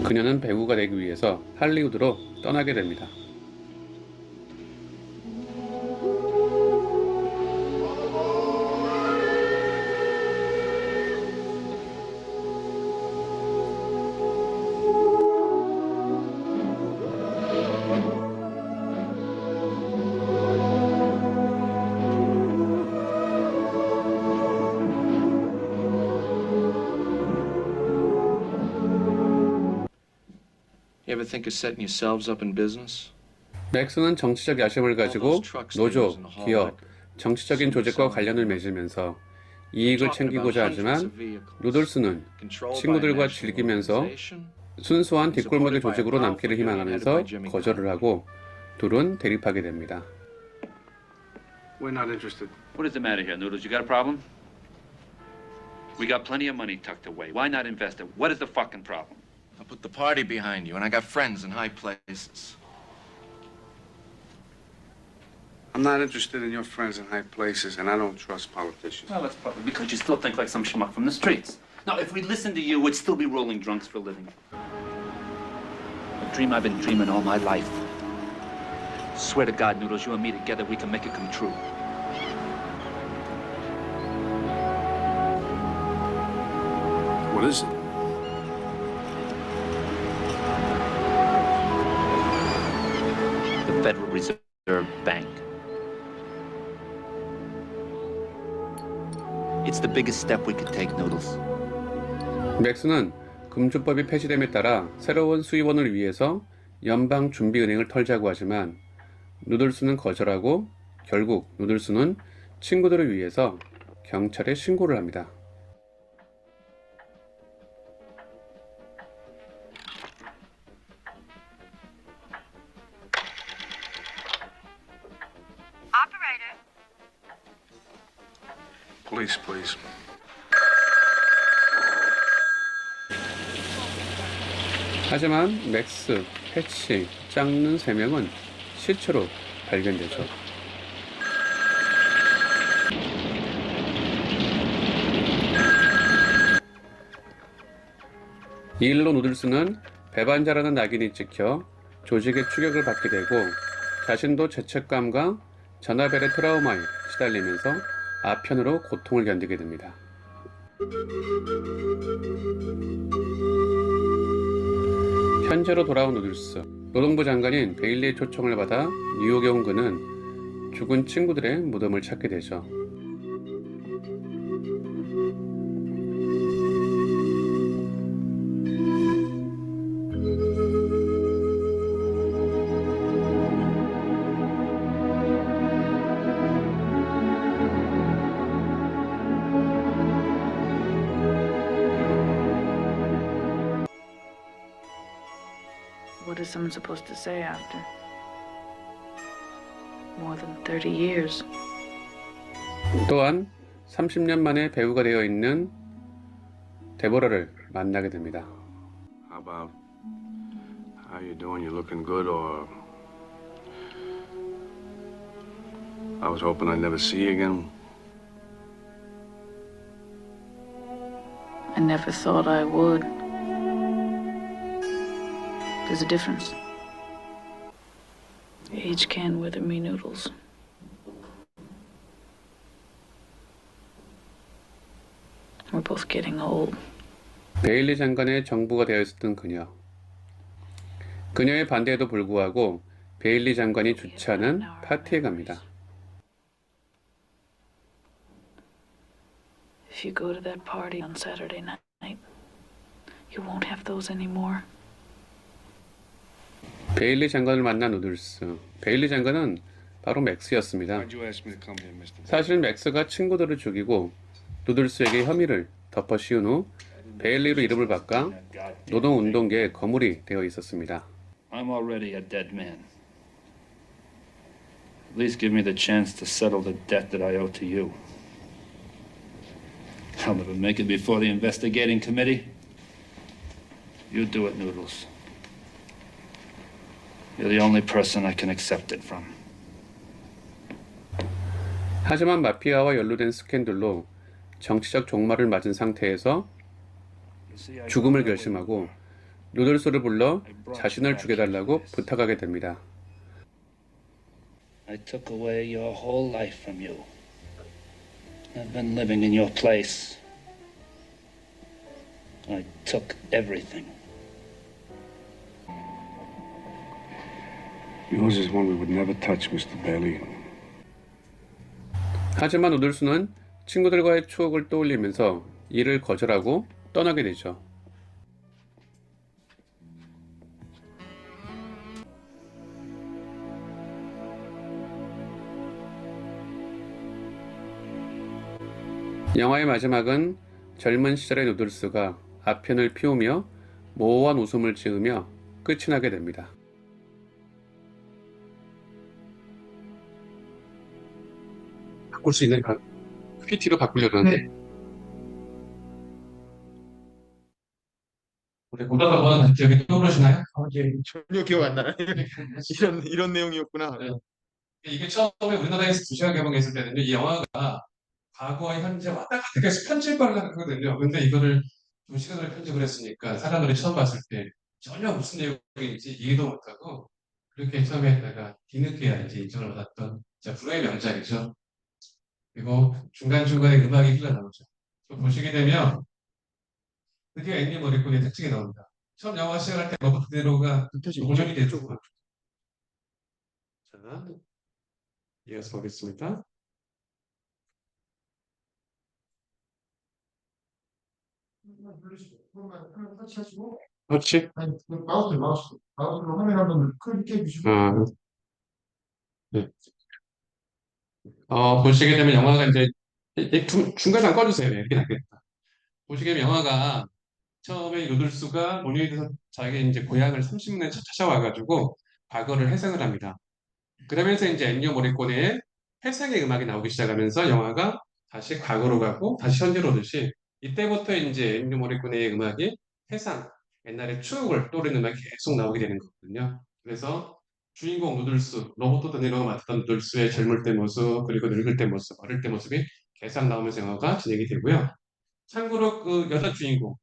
그녀는 배우가 되기 위해서 할리우드로 떠나게 됩니다. You ever think of setting yourselves up in business? 맥스는 정치적 야심을 가지고 노조, 기업, 정치적인 조직과 관련을 맺으면서 이익을 챙기고자 하지만 누들스는 친구들과 즐기면서 순수한 뒷골목의 조직으로 남기를 희망하면서 거절을 하고 둘은 대립하게 됩니다. We're not interested. What is the matter here, Noodles? You got a problem? We got plenty of money tucked away. Why not invest it? What is the fucking problem? I put the party behind you, and I got friends in high places. I'm not interested in your friends in high places, and I don't trust politicians. Well, that's probably because you still think like some schmuck from the streets. Now, if we listened to you, we'd still be rolling drunks for a living. A dream I've been dreaming all my life. Swear to God, Noodles, you and me together, we can make it come true. What is it? The Federal Reserve Bank. It's the biggest step we could take, Noodles. 맥스는 금주법이 폐지됨에 따라 새로운 수입원을 위해서 연방준비은행을 털자고 하지만 누들스는 거절하고 결국 누들스는 친구들을 위해서 경찰에 신고를 합니다. Police, please. 하지만 맥스, 패치, 짱는 3명은 시체로 발견되죠. 이 일로 누들스는 배반자라는 낙인이 찍혀 조직의 추격을 받게 되고 자신도 죄책감과 전화벨의 트라우마에 시달리면서 아편으로 고통을 견디게 됩니다. 현재로 돌아온 누들스, 노동부 장관인 베일리의 초청을 받아 뉴욕에 온 그는 죽은 친구들의 무덤을 찾게 되죠. What is someone supposed to say after more than 30 years? 또한 30년 만에 배우가 되어 있는 데보라를 만나게 됩니다. How about how you doing? You looking good, or I was hoping I'd never see you again. I never thought I would. There's a difference. Age can wither me noodles. We're both getting old. 베일리 장관의 정부가 되어 있었던 그녀. 그녀의 반대에도 불구하고 베일리 장관이 주최하는 파티에 갑니다. If you go to that party on Saturday night, you won't have those anymore. 베일리 장관을 만난 누들스. 베일리 장관은 바로 맥스였습니다. Why'd you ask me to come here, Mr. 사실 맥스가 친구들을 죽이고 누들스에게 혐의를 덮어 씌운 후 베일리로 이름을 바꿔 노동운동계의 거물이 되어 있었습니다. I'm already a dead man. At least give me the chance to settle the debt that I owe to you. I'll never make it before the investigating committee. You do it, Noodles. You're the only person I can accept it from. 하지만 마피아와 연루된 스캔들로 정치적 종말을 맞은 상태에서 죽음을 결심하고 누들스를 불러 자신을 죽여달라고 부탁하게 됩니다. I took away your whole life from you. I've been living in your place. I took everything. Yours is one we would never touch, Mr. Bailey. 하지만 누들스는 친구들과의 추억을 떠올리면서 이를 거절하고 떠나게 되죠. 영화의 마지막은 젊은 시절의 누들스가 아편을 피우며 모호한 웃음을 지으며 끝이 나게 됩니다. 바꿀 수 있는 PT로 바꾸려고 하는데 우리 보다가 뭐 기억이 떠오르시나요? 전혀 기억 안 나요. 이런 내용이었구나. 이게 처음에 우리나라에서 2시간 개봉했을 때는요, 이 영화가 과거와 현재 왔다 갔다 계속 편집을 하거든요. 근데 이거를 2시간을 편집을 했으니까 사람들이 처음 봤을 때 전혀 무슨 내용인지 이해도 못하고 그렇게 처음에 했다가 뒤늦게야 이제 인정을 받았던 진짜 불후의 명작이죠. 그리고 중간중간에 음악이 흘러나오죠. 또 보시게 되면 드디어 앤니 머리콘의 특징이 나옵니다. 처음 영화 시작할 때 너무 그대로가 오전이 되죠. 자, 이어서 보겠습니다. 그렇지. 마우스로 화면 한번 크게 해주시고. 네. 보시게 되면 영화가 이제 중간에 안 꺼주세요. 네, 이렇게 낫겠다. 보시게 되면 영화가 처음에 요들수가 노니에서 자기 이제 고향을 30년 찾아와가지고 과거를 회상을 합니다. 그러면서 이제 엔니오 모리코네의 회상의 음악이 나오기 시작하면서 영화가 다시 과거로 가고 다시 현재로 오듯이 이때부터 이제 엔니오 모리코네의 음악이 회상, 옛날의 추억을 떠오르는 음악이 계속 나오게 되는 거거든요. 그래서 주인공 누들스, 로버토 드니로가 맡았던 누들스의 젊을 때 모습, 그리고 늙을 때 모습, 어릴 때 모습이 계속 나오면서 영화가 진행이 되고요. 참고로 그 여자 주인공,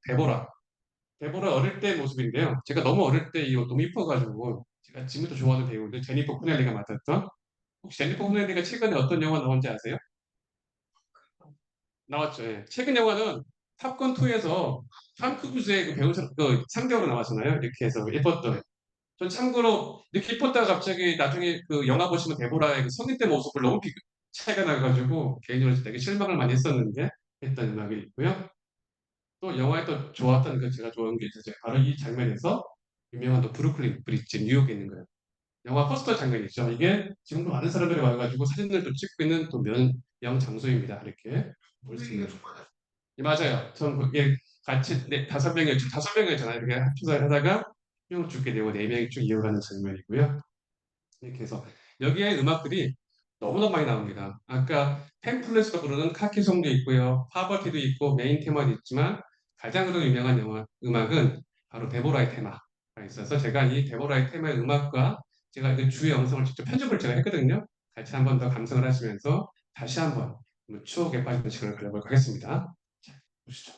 데보라 어릴 때 모습인데요. 제가 너무 어릴 때 이거 너무 이뻐가지고 제가 지금도 좋아하는 배우인데 제니퍼 코넬리가 맡았던 혹시 제니퍼 코넬리가 최근에 어떤 영화 나온지 아세요? 나왔죠. 예. 최근 영화는 탑건 2에서 탐 크루즈의 그 배우 그 상대로 나왔잖아요. 이렇게 해서 예뻤던. 전 참고로 이렇게 이뻤다가 갑자기 나중에 그 영화 보시면 데보라의 그 성인 때 모습을 너무 차이가 나가지고 개인적으로 되게 실망을 많이 했었는데 했던 음악이 있고요. 또 영화에 또 좋았던 그 제가 좋아하는 게 있어요. 바로 이 장면에서 유명한 또 브루클린 브릿지 뉴욕에 있는 거예요. 영화 포스터 장면이죠. 이게 지금도 많은 사람들이 와가지고 사진을 또 찍고 있는 또 명장소입니다. 이렇게 볼 수 있는. 예, 맞아요. 전 그게 같이 5명이었죠. 5명이었잖아요. 이렇게 합주를 하다가 1명을 죽게 되고 4명이 쭉 이어가는 장면이고요. 이렇게 해서 여기에 음악들이 너무나 많이 나옵니다. 아까 팸플렛으로 부르는 카키송도 있고요. 파버티도 있고 메인 테마도 있지만 가장 유명한 음악은 바로 데보라의 테마가 있어서 제가 이 데보라의 테마의 음악과 제가 그 주요 영상을 직접 편집을 제가 했거든요. 같이 한 번 더 감상을 하시면서 다시 한번 추억에 빠지는 시간을 가져보도록 하겠습니다. 자, 보시죠.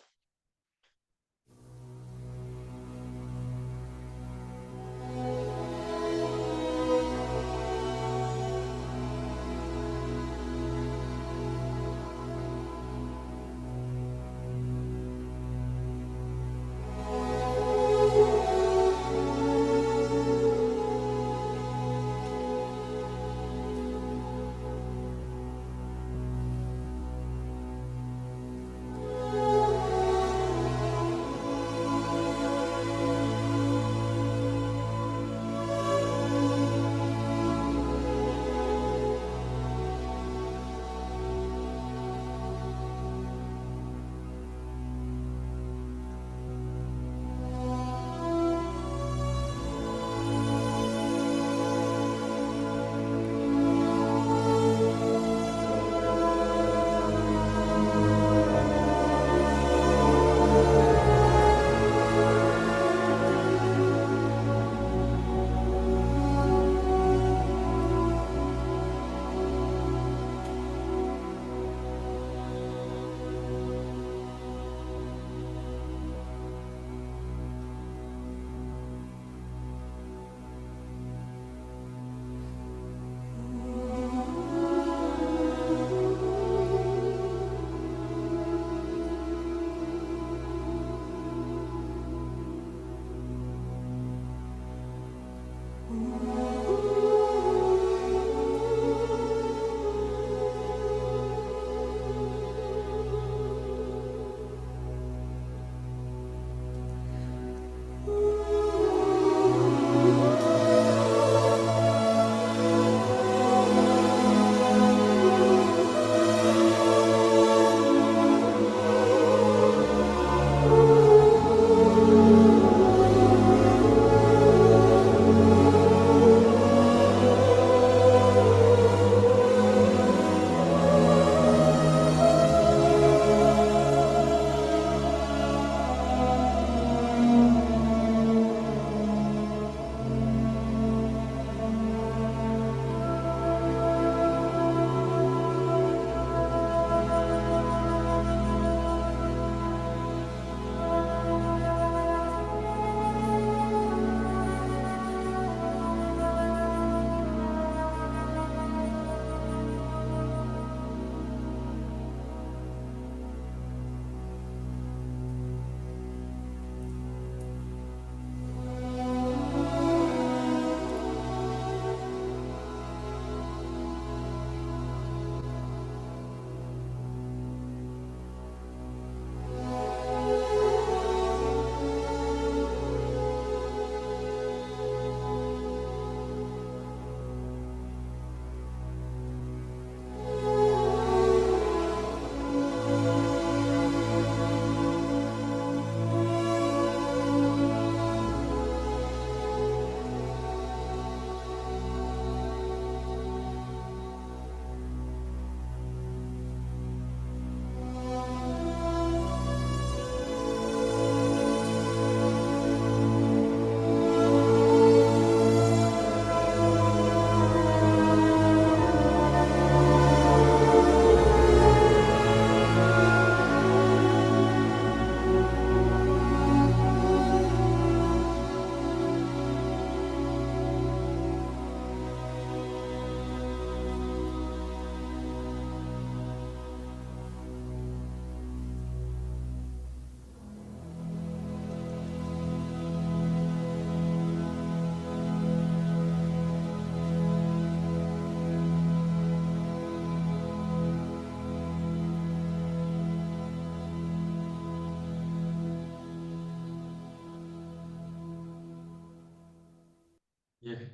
예,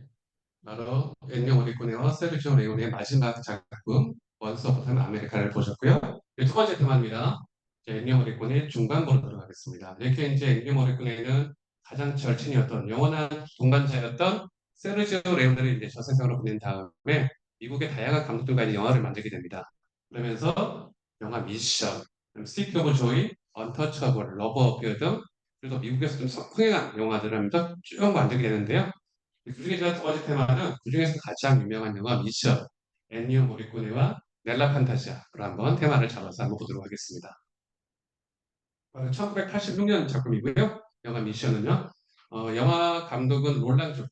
바로 엔니오 모리코네와 세르지오 레오네의 마지막 작품 원스 어폰 아메리카를 보셨고요. 두 번째 테마입니다. 엔니오 모리코네 중반부로 들어가겠습니다. 이렇게 이제 엔니오 모리코네는 가장 절친이었던 영원한 동반자였던 세르지오 레오네를 이제 저 세상으로 보낸 다음에 미국의 다양한 감독들과 이제 영화를 만들게 됩니다. 그러면서 영화 미션, 시티 오브 조이, 언터처블, 러브 어피어 등 그래서 미국에서 좀 흥행한 영화들을 하면서 쭉 만들게 되는데요. 그중에 제가 두 번째 테마는 그중에서 가장 유명한 영화 미션, 엔니오 모리코네와 넬라 판타지아로 한번 테마를 잡아서 한번 보도록 하겠습니다. 1986년 작품이고요. 영화 미션은요. 영화 감독은 롤랑 조페.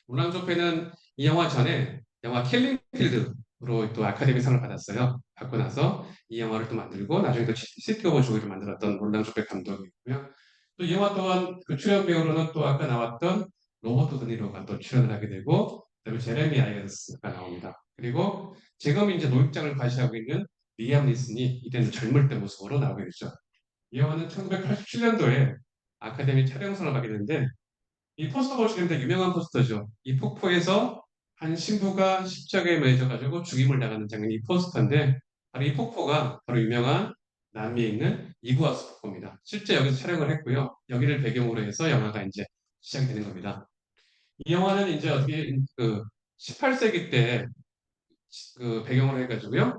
롤랑 조페는 이 영화 전에 영화 킬링 필드로 또 아카데미상을 받았어요. 받고 나서 이 영화를 또 만들고 나중에 또 시티 오브 조이를 만들었던 롤랑 조페 감독이고요. 또 이 영화 또한 그 출연 배우로는 또 아까 나왔던 로버트 드니로가 또 출연을 하게 되고 그다음에 제레미 아이언스가 나옵니다. 그리고 지금 이제 노획장을 과시하고 있는 리암 니슨이 이때는 젊을 때 모습으로 나오게 되죠. 이 영화는 1987년도에 아카데미 촬영상을 받게 되는데 이 포스터 보시는데 유명한 포스터죠. 이 폭포에서 한 신부가 십자가에 매여져가지고 죽임을 당하는 장면이 이 포스터인데 바로 이 폭포가 바로 유명한 남미에 있는 이구아수 폭포입니다. 실제 여기서 촬영을 했고요. 여기를 배경으로 해서 영화가 이제 시작이 되는 겁니다. 이 영화는 이제 어떻게 그 18세기 때 그 배경으로 해가지고요.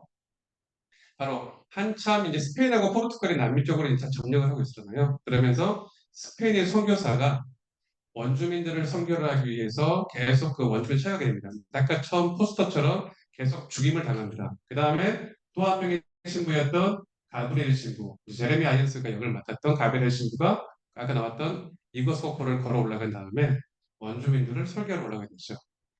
바로 한참 이제 스페인하고 포르투갈이 남미 쪽으로 이제 점령을 하고 있었잖아요. 그러면서 스페인의 선교사가 원주민들을 선교를 하기 위해서 계속 그 원주민을 찾아가게 됩니다. 아까 처음 포스터처럼 계속 죽임을 당합니다. 그 다음에 또 한 명의 신부였던 가브리엘 신부, 제레미 아이언스가 역을 맡았던 가브리엘 신부가 아까 나왔던 이거스코코를 걸어 올라간 다음에 원주민들을 설교하러 올라가게 되죠.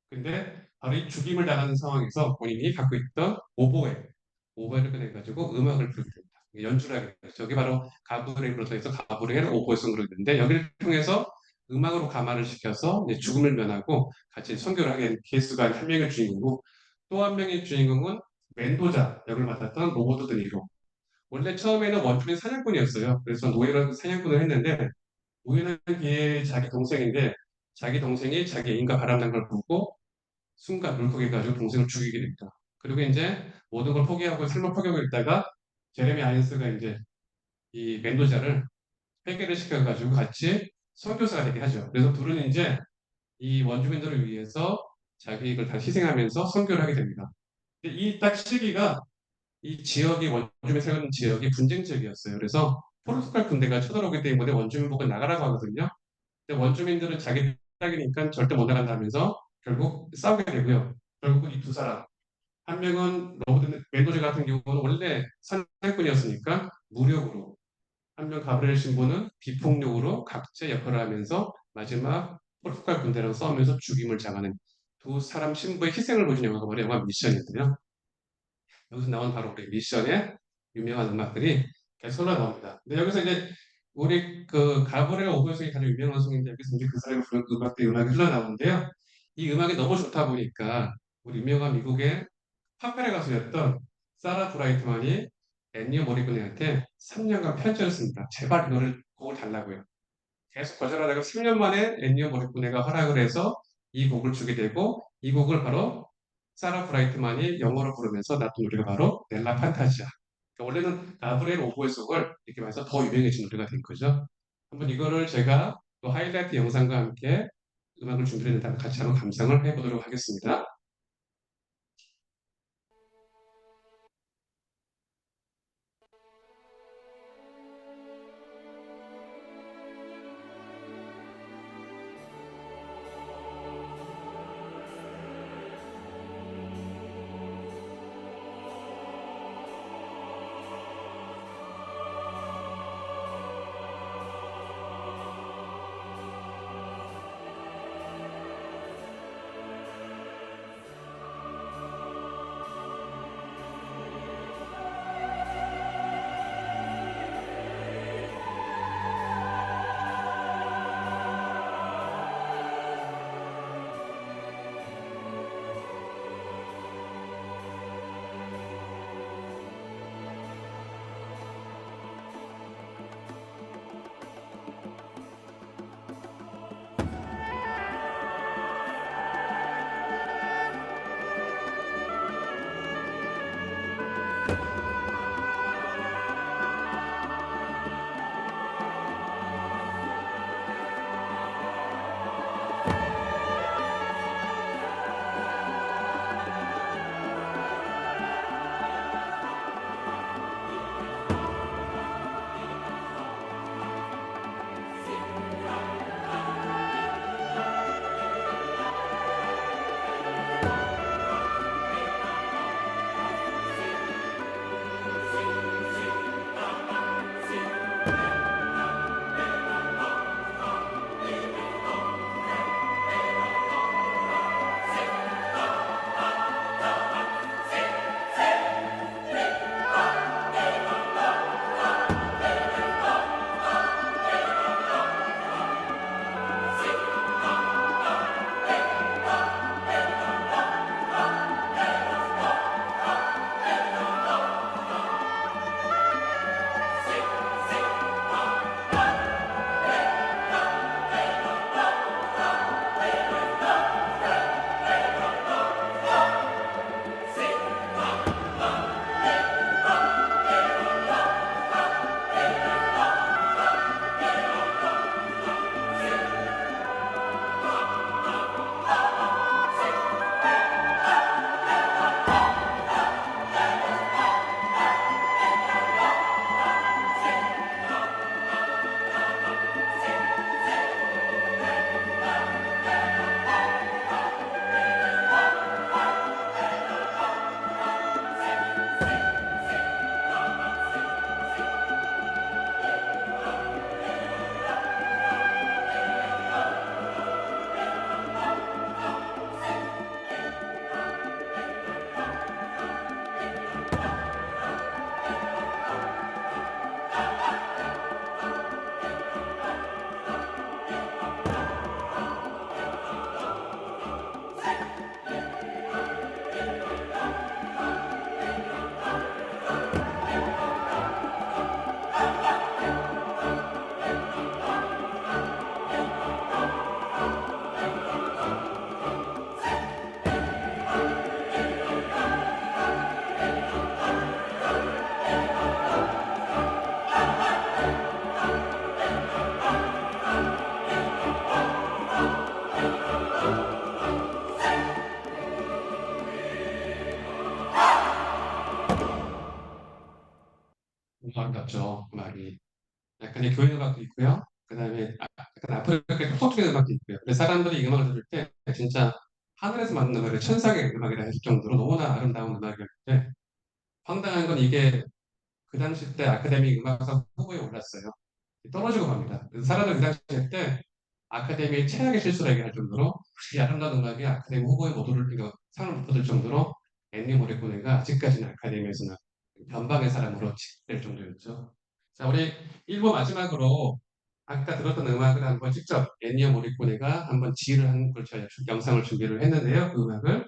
근데 바로 이 죽임을 당하는 상황에서 본인이 갖고 있던 오보에를 꺼내가지고 음악을 부르게 됩니다. 연주를 하게 되죠. 여기 바로 가브리엘로서 해서 가브리엘 오보에송으로 있는데 여기를 통해서 음악으로 감화를 시켜서 이제 죽음을 면하고 같이 선교를 하게 된 개수가 한 명의 주인공이고 또 한 명의 주인공은 멘도자 역을 맡았던 로버트 드니로. 원래 처음에는 원주민 사냥꾼이었어요. 그래서 노예로 사냥꾼을 했는데 노예는 걔 자기 동생인데 자기 동생이 자기 애인과 바람난 걸 보고 순간 울컥해가지고 동생을 죽이게 됩니다. 그리고 이제 모든 걸 포기하고 삶을 포기하고 있다가 제레미 아이언스가 이제 이 멘도자를 회개를 시켜가지고 같이 선교사가 되게 하죠. 그래서 둘은 이제 이 원주민들을 위해서 자기를 다 희생하면서 선교를 하게 됩니다. 이 딱 시기가 이 지역이 원주민 살던 지역이 분쟁 지역이었어요. 그래서 포르투갈 군대가 쳐들어오기 때문에 원주민 보고 나가라고 하거든요. 근데 원주민들은 자기 땅이니까 절대 못 나간다면서 결국 싸우게 되고요. 결국 이 두 사람 한 명은 로버트 멘도제 같은 경우는 원래 사냥꾼이었으니까 무력으로 한 명 가브리엘 신부는 비폭력으로 각자 역할을 하면서 마지막 포르투갈 군대랑 싸우면서 죽임을 당하는 두 사람 신부의 희생을 보여준 영화가 바로 영화 미션인데요. 여기서 나온 바로 우리 미션의 유명한 음악들이 계속 흘러나옵니다. 근데 여기서 이제 우리 그 가브리엘 오보에송이 가장 유명한 송인데 여기서 이제 그 사람이 부른 음악이 흘러나오는데요. 이 음악이 너무 좋다 보니까 우리 유명한 미국의 파페라 가수였던 사라 브라이트만이 엔니오 모리코네한테 3년간 편지를 씁니다. 제발 이거를 곡을 달라고요. 계속 거절하다가 3년 만에 엔니오 모리코네가 허락을 해서 이 곡을 주게 되고 이 곡을 바로 사라 브라이트만이 영어로 부르면서 놨던 노래가 바로 넬라 판타지아. 그러니까 원래는 가브리엘 오보의 속을 이렇게 해서 더 유명해진 노래가 된 거죠. 한번 이거를 제가 또 하이라이트 영상과 함께 음악을 준비했는데 같이 한번 감상을 해보도록 하겠습니다. 교회 음악도 있고요. 그다음에 약간 아프리카 포르투갈 음악도 있고요. 근데 사람들이 이 음악을 들을 때 진짜 하늘에서 만든 음악을 천상의 음악이라 할 정도로 너무나 아름다운 음악이었는데 황당한 건 이게 그 당시 때 아카데미 음악상 후보에 올랐어요. 떨어지고 맙니다. 그래서 사람들 그 당시 때 아카데미의 최악의 실수를 얘기할 정도로 이 아름다운 음악이 아카데미 후보에 못 오를 상을 못 받을 정도로 엔니 모리코네가 아직까지는 아카데미에서는 변방의 사람으로 지킬 정도였죠. 자, 우리 1부 마지막으로 아까 들었던 음악을 한번 직접 엔니오 모리코네가 한번 지휘를 한 걸 저희가 영상을 준비를 했는데요. 그 음악을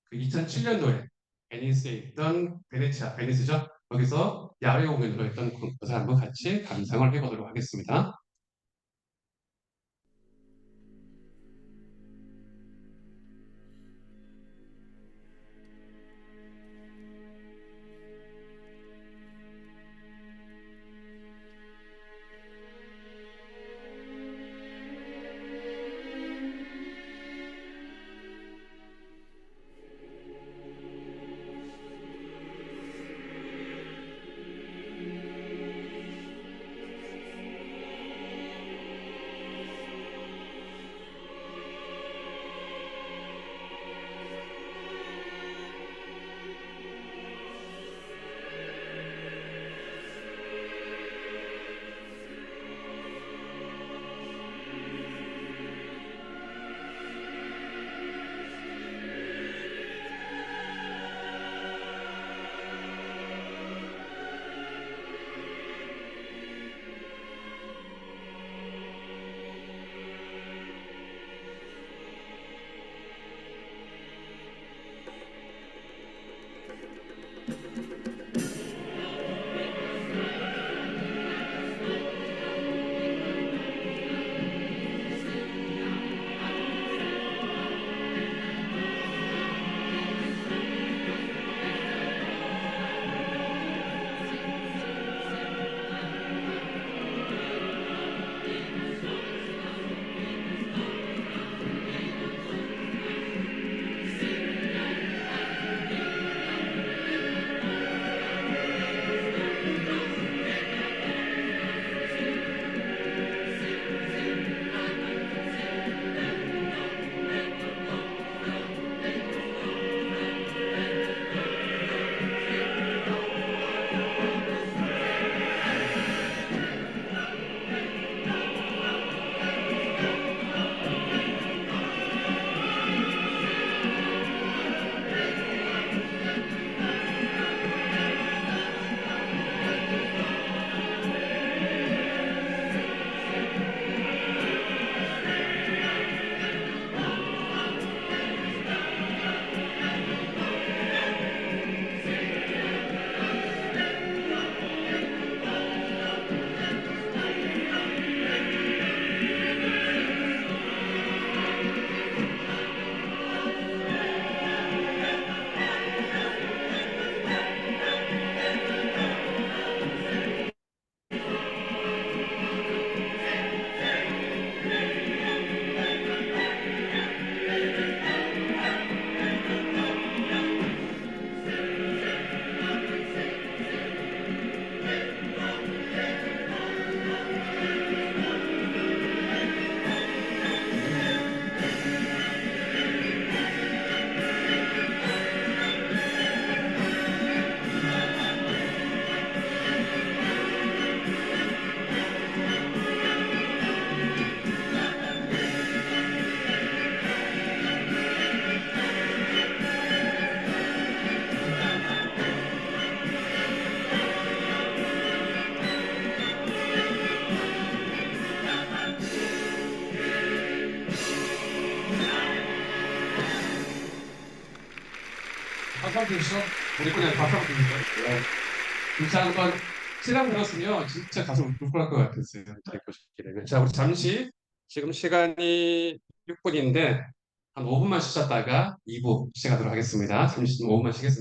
그 2007년도에 베니스에 있던 베니스죠. 거기서 야외 공연으로 했던 것을 한번 같이 감상을 해보도록 하겠습니다. 박수 한번 주시죠. 우리 그냥 박수 한번 주시죠. 네. 진짜 한번 시간 들었으면 진짜 가서 울컥할 것 같았어요. 듣고 싶기를. 자, 우리 잠시 지금 시간이 6분인데 한 5분만 쉬셨다가 2부 시작하도록 하겠습니다. 잠시 5분만 쉬겠습니다.